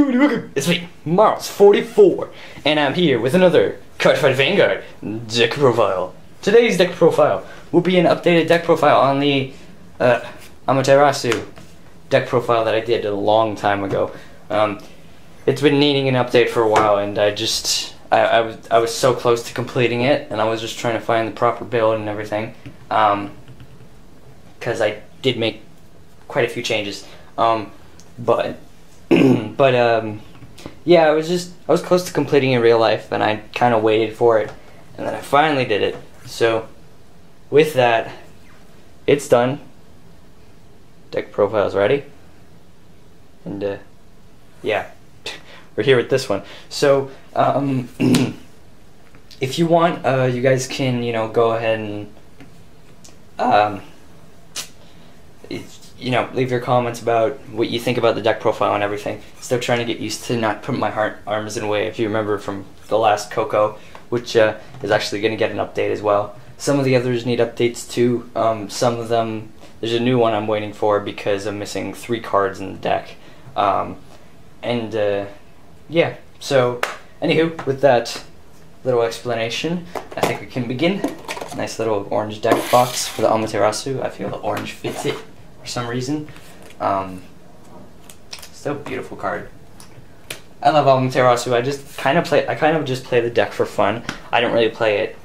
It's me, Mars44, and I'm here with another Cardfight Vanguard deck profile. Today's deck profile will be an updated deck profile on the Amaterasu deck profile that I did a long time ago. It's been needing an update for a while, and I was so close to completing it, and I was just trying to find the proper build and everything, because I did make quite a few changes, yeah, I was close to completing in real life, and I kind of waited for it, and then I finally did it. So with that, it's done. Deck profile's ready, and yeah, we're here with this one. So if you want, you guys can, go ahead and leave your comments about what you think about the deck profile and everything. Still trying to get used to not putting my arms in the way. If you remember from the last Coco, which is actually going to get an update as well. Some of the others need updates too. Some of them, there's a new one I'm waiting for because I'm missing 3 cards in the deck. Yeah, so anywho, with that little explanation, I think we can begin. Nice little orange deck box for the Amaterasu. I feel the orange fits it for some reason. Still a beautiful card. I love Amaterasu. I kind of just play the deck for fun. I don't really play it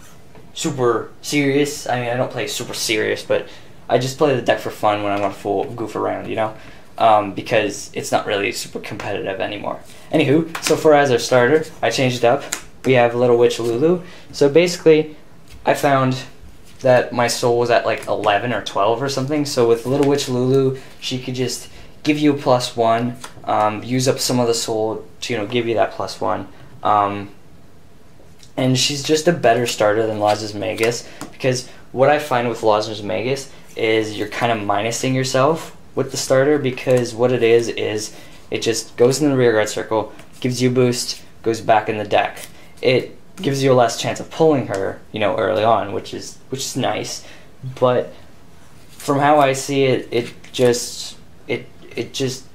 super serious. I mean, I don't play super serious, but I just play the deck for fun when I want to goof around, because it's not really super competitive anymore. Anywho, so for as our starter, I changed it up. We have Little Witch Lulu. So basically, I found that my soul was at like 11 or 12 or something. So with Little Witch Lulu, she could just give you a +1, use up some of the soul to give you that +1, and she's just a better starter than Lozenge Magus, because what I find with Lozenge Magus is you're kind of minusing yourself with the starter, because what it is it just goes in the rear guard circle, gives you a boost, goes back in the deck. It gives you a less chance of pulling her, early on, which is nice, but from how I see it, it just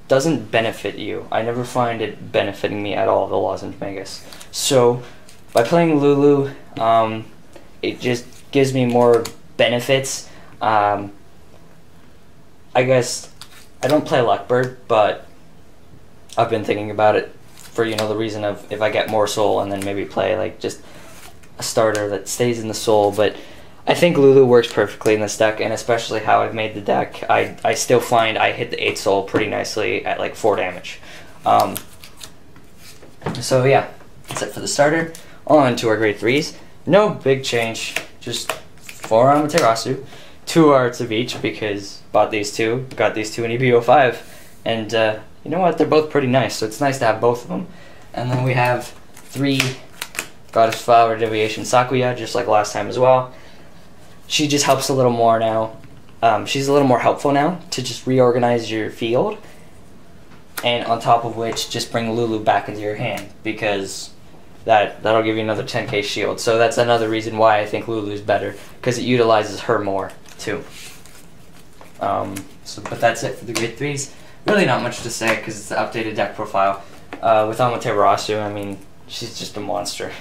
doesn't benefit you. I never find it benefiting me at all, the Lozenge Magus. So by playing Lulu, it just gives me more benefits. I guess I don't play Luckbird, but I've been thinking about it for the reason of if I get more soul and then maybe play like just a starter that stays in the soul. But I think Lulu works perfectly in this deck, and especially how I've made the deck, I still find I hit the 8 soul pretty nicely at like 4 damage. So yeah, that's it for the starter. On to our grade 3s. No big change, just 4 Amaterasu, 2 arts of each, because bought these 2, got these 2 in EBO5, and you know what, they're both pretty nice, so it's nice to have both of them. And then we have 3 Goddess Flower Divination Sakuya, just like last time as well. She just helps a little more now. She's a little more helpful now to just reorganize your field, and on top of which, just bring Lulu back into your hand, because that'll give you another 10k shield. So that's another reason why I think Lulu's better, because it utilizes her more too. But that's it for the grade 3s. Really not much to say because it's the updated deck profile. With Amaterasu, I mean, she's just a monster.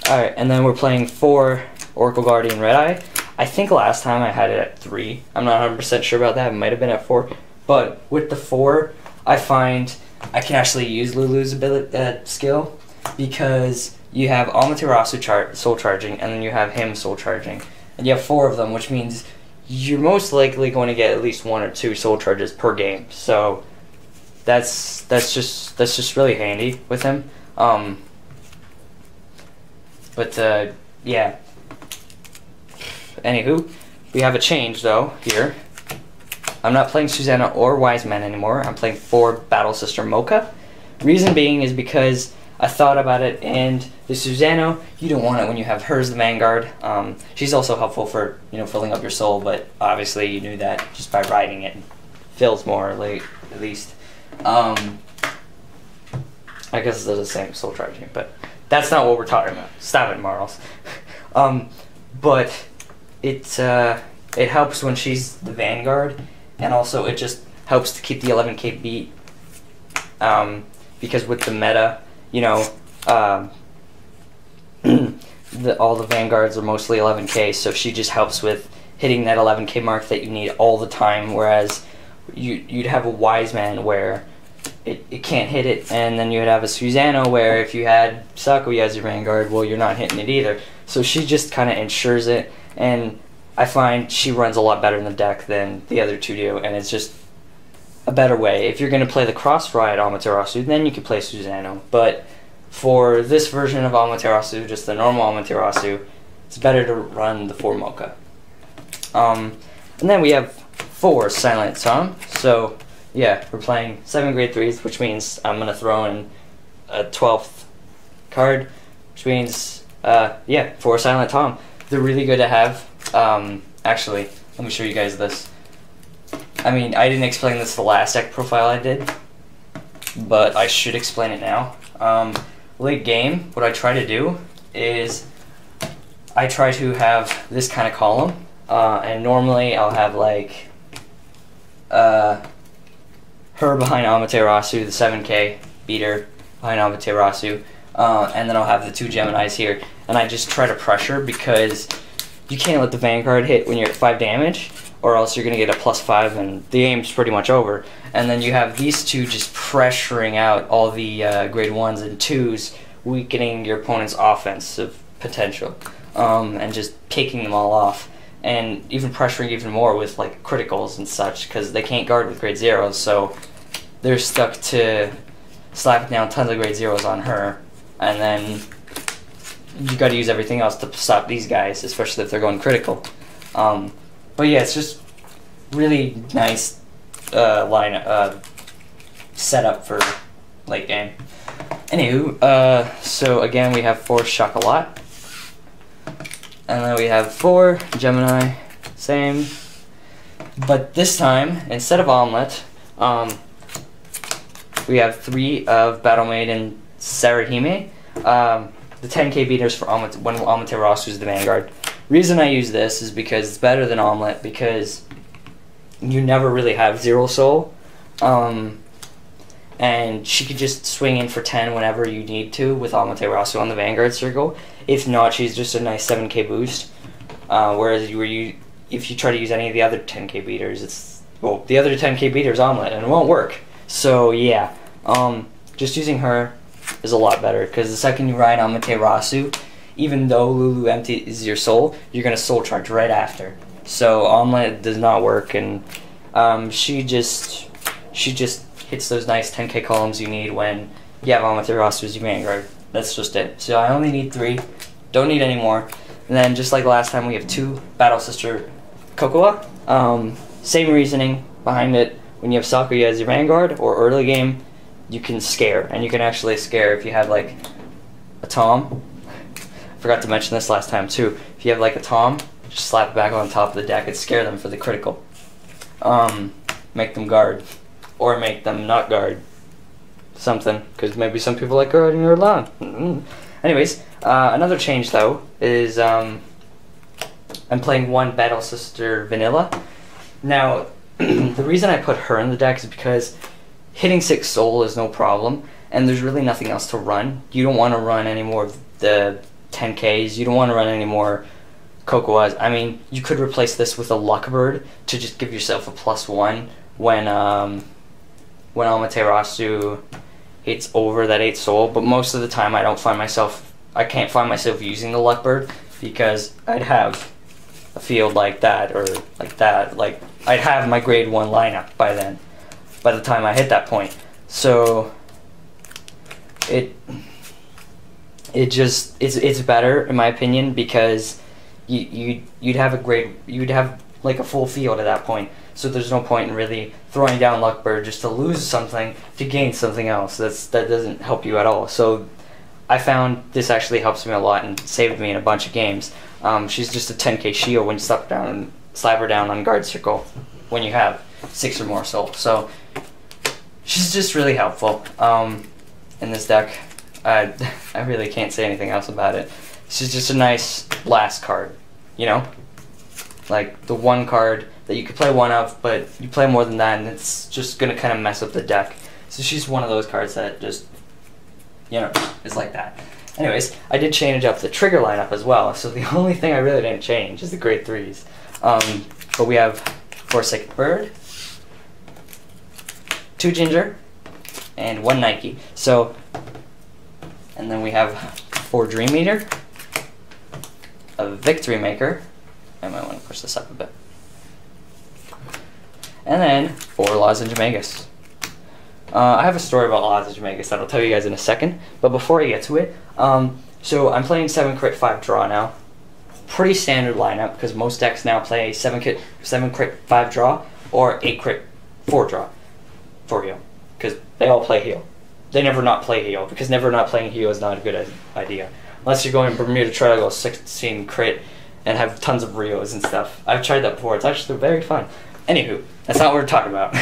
Alright, and then we're playing 4 Oracle Guardian Red Eye. I think last time I had it at 3. I'm not 100% sure about that. It might have been at 4. But with the 4, I find I can actually use Lulu's ability skill, because you have Amaterasu soul charging, and then you have him soul charging, and you have 4 of them, which means you're most likely going to get at least 1 or 2 soul charges per game. So that's just really handy with him. Yeah. Anywho, we have a change though here. I'm not playing Susanna or Wise Man anymore. I'm playing 4 Battle Sister Mocha. Reason being is because I thought about it, and the Susanna, you don't want it when you have her as the Vanguard. She's also helpful for filling up your soul, but obviously you knew that just by riding it. Fills more, at least. I guess they're the same soul charging, but that's not what we're talking about. Stop it, Marls. But it helps when she's the Vanguard, and also it just helps to keep the 11k beat. because with the meta, you know, all the Vanguards are mostly 11k, so she just helps with hitting that 11k mark that you need all the time, whereas you'd have a Wise Man where it can't hit it, and then you'd have a Susanoo where if you had Sakuya as your Vanguard, well, you're not hitting it either. So she just kind of ensures it, and I find she runs a lot better in the deck than the other two do, and it's just a better way. If you're going to play the Cross-Ride Amaterasu, then you could play Susanoo, but for this version of Amaterasu, just the normal Amaterasu, it's better to run the 4 Mocha. And then we have 4 Silent Tom, so yeah, we're playing 7 grade 3s, which means I'm going to throw in a 12th card, which means, yeah, 4 Silent Tom. They're really good to have. Actually, let me show you guys this. I mean, I didn't explain this the last deck profile I did, but I should explain it now. Late game, what I try to do is I try to have this kind of column, and normally I'll have like her behind Amaterasu, the 7k beater behind Amaterasu, and then I'll have the 2 Geminis here, and I just try to pressure because you can't let the Vanguard hit when you're at 5 damage, or else you're going to get a +5 and the game's pretty much over. And then you have these 2 just pressuring out all the grade 1s and 2s, weakening your opponent's offensive potential, and just kicking them all off. And even pressuring even more with like criticals and such, because they can't guard with grade 0s, so they're stuck to slapping down tons of grade 0s on her, and then you got to use everything else to stop these guys, especially if they're going critical. But yeah, it's just really nice setup for late game. Anywho, so again we have 4 Chocolat, and then we have 4 Gemini, same. But this time, instead of Omelette, we have 3 of Battle Maiden Sayorihime, the 10k beaters for when Amaterasu is the Vanguard. Reason I use this is because it's better than Omelette, because you never really have 0 soul, and she could just swing in for 10 whenever you need to with Amaterasu on the Vanguard circle. If not, she's just a nice 7k boost, whereas if you try to use any of the other 10k beaters, the other 10k beater is Omelette, and it won't work. So yeah, just using her is a lot better, because the second you ride Amaterasu, even though Lulu empties your soul, you're going to soul charge right after. So Omelette does not work, and she just hits those nice 10k columns you need when you have Amaterasu as your Vanguard. That's just it. So I only need 3, don't need any more. And then just like last time, we have 2 Battle Sister Chocolat. Same reasoning behind it. When you have Sakuya as your Vanguard, or early game, you can scare, and you can actually scare if you have like a Tom. I forgot to mention this last time too. If you have like a Tom, just slap it back on top of the deck and scare them for the critical. Make them guard, or make them not guard something, because maybe some people like guarding her alone. Anyways, another change though is I'm playing 1 Battle Sister Vanilla. Now, the reason I put her in the deck is because hitting 6 soul is no problem, and there's really nothing else to run. You don't want to run any more of the 10Ks, you don't want to run any more Chocolats. I mean, you could replace this with a Luckbird to just give yourself a +1 when Amaterasu hits over that 8 soul, but most of the time I can't find myself using the Luckbird, because I'd have a field like that, or like that, like I'd have my grade 1 lineup by then, by the time I hit that point. So it's better in my opinion, because you'd have like a full field at that point. So there's no point in really throwing down Luckbird just to lose something to gain something else. That doesn't help you at all. So I found this actually helps me a lot and saved me in a bunch of games. She's just a 10k shield when you slap her down on guard circle when you have 6 or more soul. So she's just really helpful in this deck. I really can't say anything else about it. She's just a nice last card, you know? Like the one card that you could play 1 of, but you play more than that and it's just going to kind of mess up the deck. So she's one of those cards that just, you know, is like that. Anyways, I did change up the trigger lineup as well, so the only thing I really didn't change is the grade 3s. But we have 4 Psychic Bird, 2 Ginger, and 1 Nike. So, and then we have 4 Dream Eater, a Victory Maker. I might want to push this up a bit. And then 4 Lozenge Magus. I have a story about Lozenge Magus that I'll tell you guys in a second, but before I get to it, so I'm playing 7 crit 5 draw now. Pretty standard lineup because most decks now play 7 crit 5 draw or 8 crit 4 draw for heal, because they all play heal. They never not play heal, because never not playing heal is not a good idea unless you're going Bermuda Triangle 16 crit and have tons of Rios and stuff. I've tried that before. It's actually very fun. Anywho, that's not what we're talking about.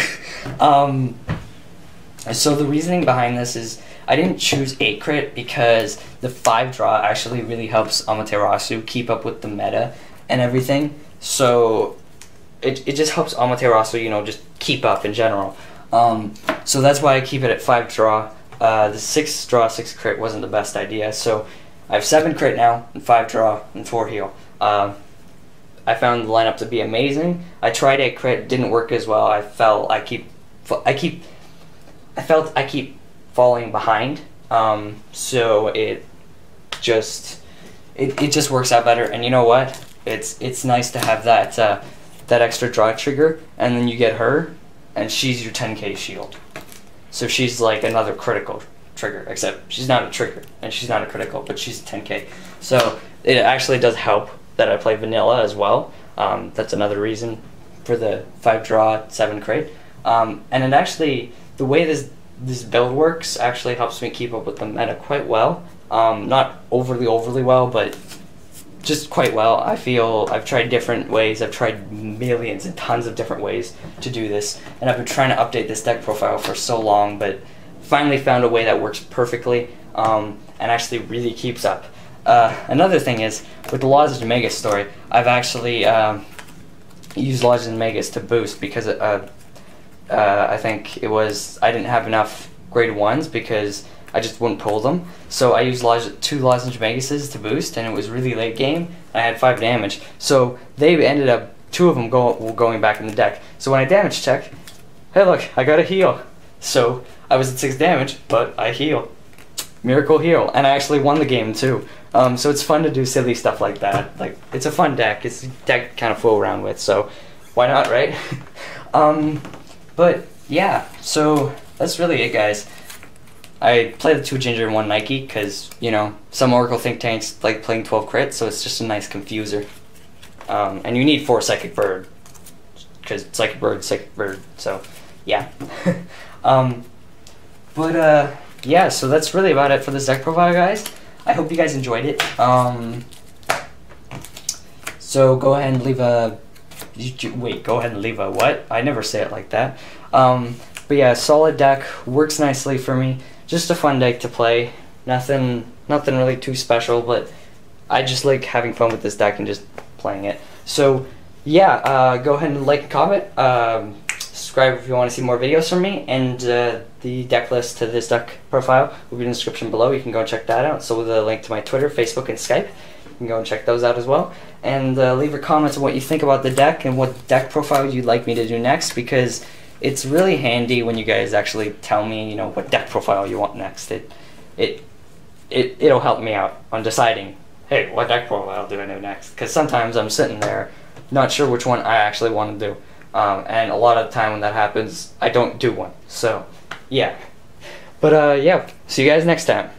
So the reasoning behind this is I didn't choose 8 crit because the 5 draw actually really helps Amaterasu keep up with the meta and everything. So it just helps Amaterasu, you know, just keep up in general. So that's why I keep it at 5 draw. The 6 draw 6 crit wasn't the best idea. So I have 7 crit now and 5 draw and 4 heal. I found the lineup to be amazing. I tried 8 crit, didn't work as well. I felt I keep falling behind, so it just works out better. And you know what? It's nice to have that that extra draw trigger, and then you get her, and she's your 10k shield. So she's like another critical trigger, except she's not a trigger and she's not a critical, but she's a 10k. So it actually does help that I play vanilla as well. That's another reason for the 5 draw 7 crit. And it actually, the way this build works actually helps me keep up with the meta quite well. Not overly well, but just quite well. I feel I've tried different ways. I've tried millions and tons of different ways to do this, and I've been trying to update this deck profile for so long, but finally found a way that works perfectly and actually really keeps up. Another thing is, with the Lozenge Magus story, I've actually used Lozenge Magus to boost because I think it was I didn't have enough grade 1s because I just wouldn't pull them. So I used 2 Lozenge Maguses to boost, and it was really late game. I had 5 damage. So they ended up, 2 of them going back in the deck. So when I damage check, hey look, I got a heal. So I was at 6 damage, but I heal. Miracle heal. And I actually won the game too. So it's fun to do silly stuff like that. Like, it's a fun deck. It's a deck kind of fool around with, so why not, right? But yeah, so that's really it, guys. I play the 2 Ginger and 1 Nike because, you know, some Oracle think tanks like playing 12 crit, so it's just a nice confuser. And you need 4 Psychic Bird because Psychic Bird, so yeah. Yeah, so that's really about it for this deck profile, guys. I hope you guys enjoyed it. So go ahead and leave a... Wait, go ahead and leave a what? I never say it like that. But yeah, solid deck, works nicely for me. Just a fun deck to play. Nothing really too special, but I just like having fun with this deck and just playing it. So yeah, go ahead and like and comment. Subscribe if you want to see more videos from me, and the deck list to this deck profile will be in the description below. You can go and check that out. So with a link to my Twitter, Facebook, and Skype. You can go and check those out as well. And leave your comments on what you think about the deck and what deck profile you'd like me to do next, because it's really handy when you guys actually tell me, you know, what deck profile you want next. It'll help me out on deciding, hey, what deck profile do I do next? Because sometimes I'm sitting there not sure which one I actually want to do. And a lot of the time when that happens, I don't do one. So, yeah. But, yeah, see you guys next time.